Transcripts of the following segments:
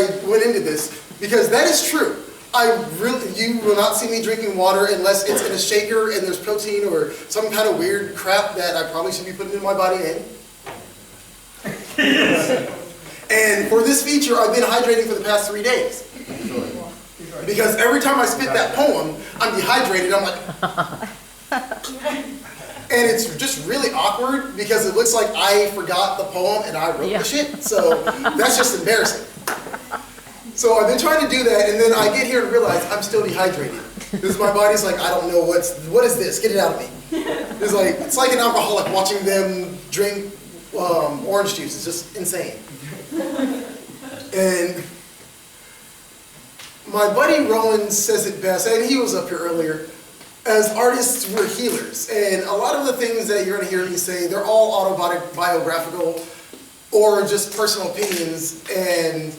I went into this, because that is true. You will not see me drinking water unless it's in a shaker and there's protein or some kind of weird crap that I probably should be putting in my body in. And for this feature, I've been hydrating for the past 3 days. Because every time I spit that poem, I'm dehydrated. I'm like, and it's just really awkward because it looks like I forgot the poem and I wrote the shit. So that's just embarrassing. So I've been trying to do that, and then I get here and realize I'm still dehydrated. Because my body's like, I don't know what is this? Get it out of me. It's like an alcoholic watching them drink orange juice. It's just insane. And my buddy Rowan says it best, and he was up here earlier. As artists, we're healers, and a lot of the things that you're going to hear me say, they're all autobiographical or just personal opinions, and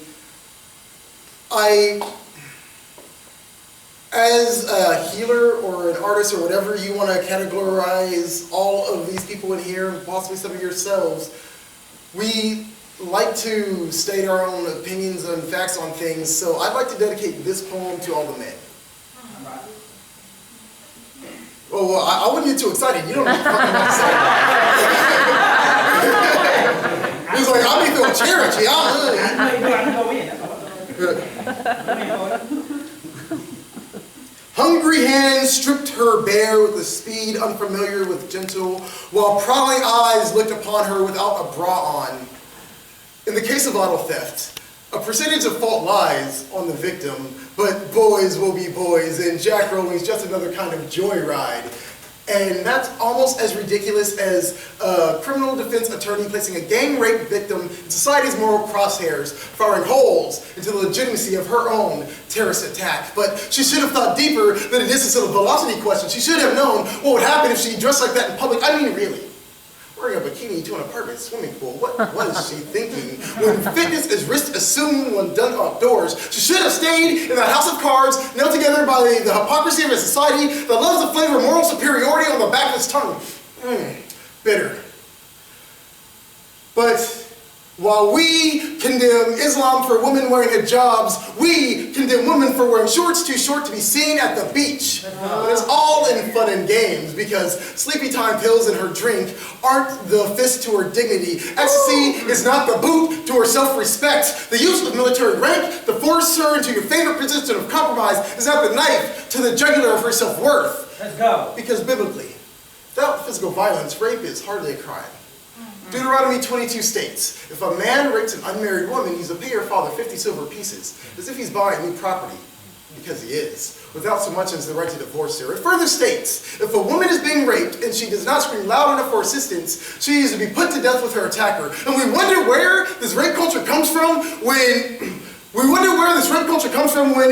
as a healer or an artist or whatever you want to categorize all of these people in here, and possibly some of yourselves, we like to state our own opinions and facts on things, so I'd like to dedicate this poem to all the men. Oh, well, I wouldn't get too excited. You don't need to fucking get excited. He's like, I'll be feeling charity. Hungry hands stripped her bare with a speed unfamiliar with gentle, while prowling eyes looked upon her without a bra on. In the case of auto theft, a percentage of fault lies on the victim, but boys will be boys, and jackrolling is just another kind of joyride. And that's almost as ridiculous as a criminal defense attorney placing a gang rape victim in society's moral crosshairs, firing holes into the legitimacy of her own terrorist attack. But she should have thought deeper than it is a velocity question. She should have known what would happen if she dressed like that in public. I mean, really. Wearing a bikini to an apartment swimming pool. What is she thinking? When fitness is risk assumed when done outdoors, she should have stayed in that house of cards, nailed together by the hypocrisy of a society that loves the flavor of moral superiority on the back of its tongue. Bitter. But while we condemn Islam for women wearing hijabs, we condemn women for wearing shorts too short to be seen at the beach. But it's all in fun and games because sleepy time pills in her drink aren't the fist to her dignity. Ecstasy is not the boot to her self-respect. The use of military rank to force her into your favorite position of compromise is not the knife to the jugular of her self-worth. Let's go. Because biblically, without physical violence, rape is hardly a crime. Deuteronomy 22 states, if a man rapes an unmarried woman, he's to pay her father 50 silver pieces, as if he's buying new property, because he is, without so much as the right to divorce her. It further states, if a woman is being raped and she does not scream loud enough for assistance, she is to be put to death with her attacker. And we wonder where this rape culture comes from when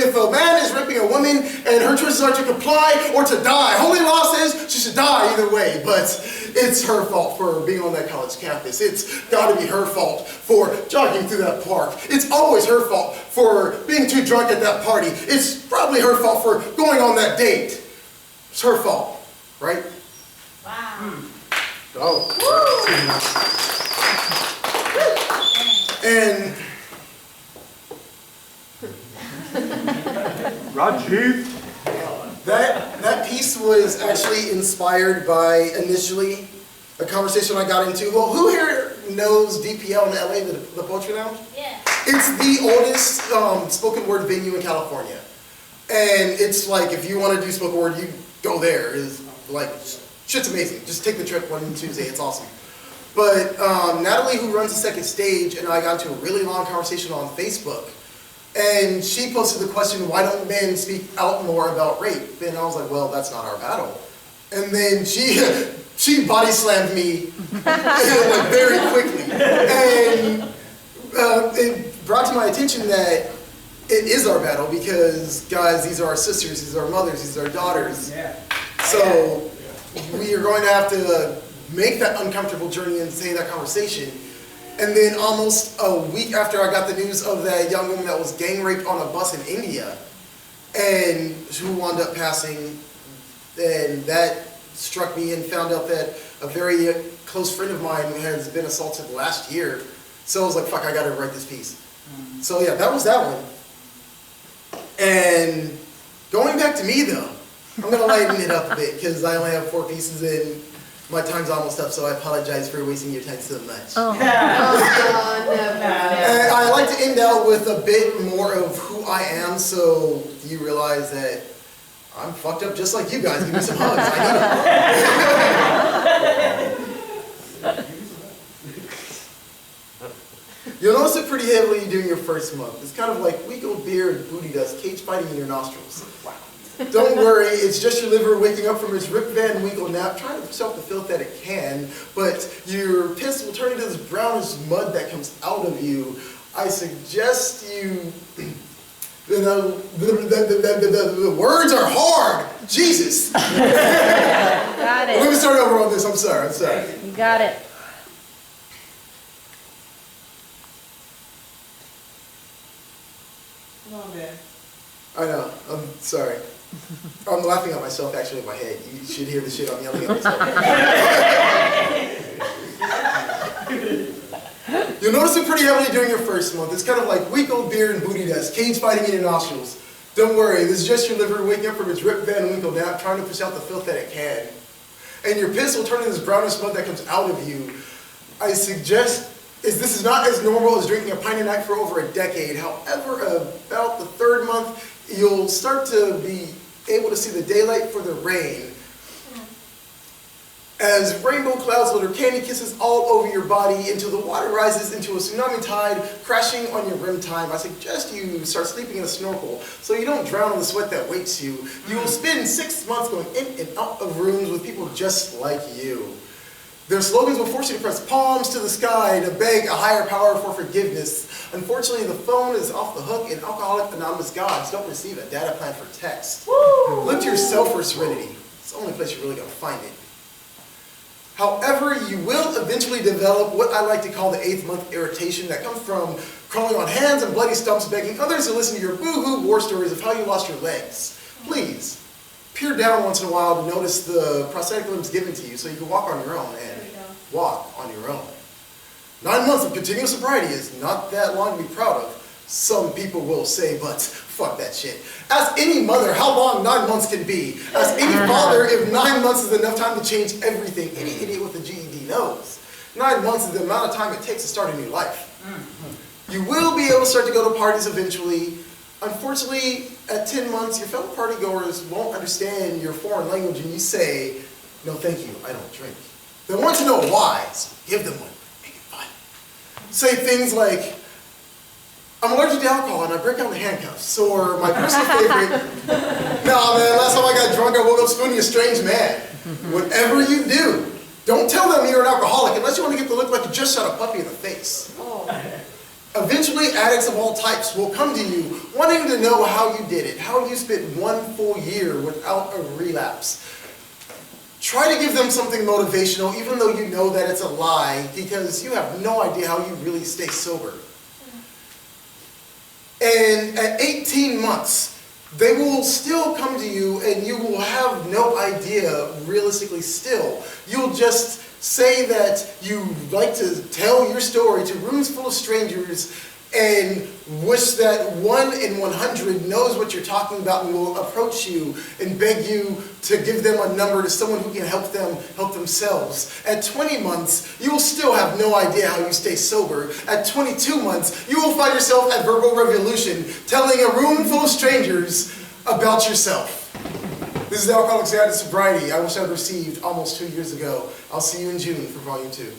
if a man is raping a woman and her choices are to comply or to die. Holy law says she should die either way, but it's her fault for being on that college campus. It's got to be her fault for jogging through that park. It's always her fault for being too drunk at that party. It's probably her fault for going on that date. It's her fault, right? Wow. Oh. And Rajiv. That piece was actually inspired by, initially, a conversation I got into. Well, who here knows DPL in LA, the Poetry Lounge? Yeah. It's the oldest spoken word venue in California. And it's like, if you want to do spoken word, you go there. It's like, shit's amazing. Just take the trip one Tuesday, it's awesome. But Natalie, who runs the second stage, and I got into a really long conversation on Facebook. And she posted the question, why don't men speak out more about rape? And I was like, well, that's not our battle. And then she body slammed me like very quickly. And it brought to my attention that it is our battle because, guys, these are our sisters, these are our mothers, these are our daughters. Yeah. So we are going to have to make that uncomfortable journey and say that conversation. And then almost a week after I got the news of that young woman that was gang raped on a bus in India and who wound up passing, and that struck me, and found out that a very close friend of mine has been assaulted last year. So I was like, fuck, I gotta write this piece. So yeah, that was that one. And going back to me though, I'm gonna lighten it up a bit because I only have 4 pieces and my time's almost up, so I apologize for wasting your time so much. Oh. And I like to end out with a bit more of who I am, so you realize that I'm fucked up just like you guys. Give me some hugs. I need them. You'll notice it pretty heavily during your first month. It's kind of like week old beer and booty dust, cage fighting in your nostrils. Don't worry, it's just your liver waking up from its Rip Van Winkle nap, trying to push off the filth that it can, but your piss will turn into this brownish mud that comes out of you. I suggest you... The words are hard! Jesus! Got it. Let me start over on this, I'm sorry. You got it. Come on, man. I know, I'm sorry. I'm laughing at myself actually in my head. You should hear the shit I'm yelling at myself. You'll notice it pretty heavily during your first month. It's kind of like week-old beer and booty dust, cage fighting in your nostrils. Don't worry, this is just your liver waking up from its Rip Van Winkle nap, trying to push out the filth that it can. And your piss will turn into this brownish mud that comes out of you. I suggest this is not as normal as drinking a pint a night for over a decade. However, about the 3rd month, you'll start to be able to see the daylight for the rain. As rainbow clouds litter candy kisses all over your body until the water rises into a tsunami tide, crashing on your rim time, I suggest you start sleeping in a snorkel so you don't drown in the sweat that waits you. You will spend 6 months going in and out of rooms with people just like you. Their slogans will force you to press palms to the sky to beg a higher power for forgiveness. Unfortunately, the phone is off the hook and Alcoholic Anonymous gods don't receive a data plan for text. Woo! Live to yourself for serenity. It's the only place you're really going to find it. However, you will eventually develop what I like to call the 8th month irritation that comes from crawling on hands and bloody stumps begging others to listen to your boo-hoo war stories of how you lost your legs. Please, peer down once in a while to notice the prosthetic limbs given to you so you can walk on your own and walk on your own. 9 months of continuous sobriety is not that long to be proud of. Some people will say, but fuck that shit. Ask any mother how long 9 months can be. Ask any father if 9 months is enough time to change everything. Any idiot with a GED knows. 9 months is the amount of time it takes to start a new life. You will be able to start to go to parties eventually. Unfortunately, at 10 months, your fellow partygoers won't understand your foreign language and you say, no thank you, I don't drink. They want to know why, so give them one. Make it fun. Say things like, I'm allergic to alcohol and I break out in handcuffs. Or my personal favorite, nah man, last time I got drunk I woke up spooning a strange man. Whatever you do, don't tell them you're an alcoholic unless you want to get the look like you just shot a puppy in the face. Eventually, addicts of all types will come to you wanting to know how you did it, how you spent 1 full year without a relapse. Try to give them something motivational even though you know that it's a lie because you have no idea how you really stay sober. And at 18 months, they will still come to you and you will have no idea realistically still. You'll just say that you like to tell your story to rooms full of strangers and wish that 1 in 100 knows what you're talking about and will approach you and beg you to give them a number to someone who can help them help themselves. At 20 months, you will still have no idea how you stay sober. At 22 months, you will find yourself at Verbal Revolution telling a room full of strangers about yourself. This is Alcoholics Guide to Sobriety. I wish I had received almost 2 years ago. I'll see you in June for Volume 2.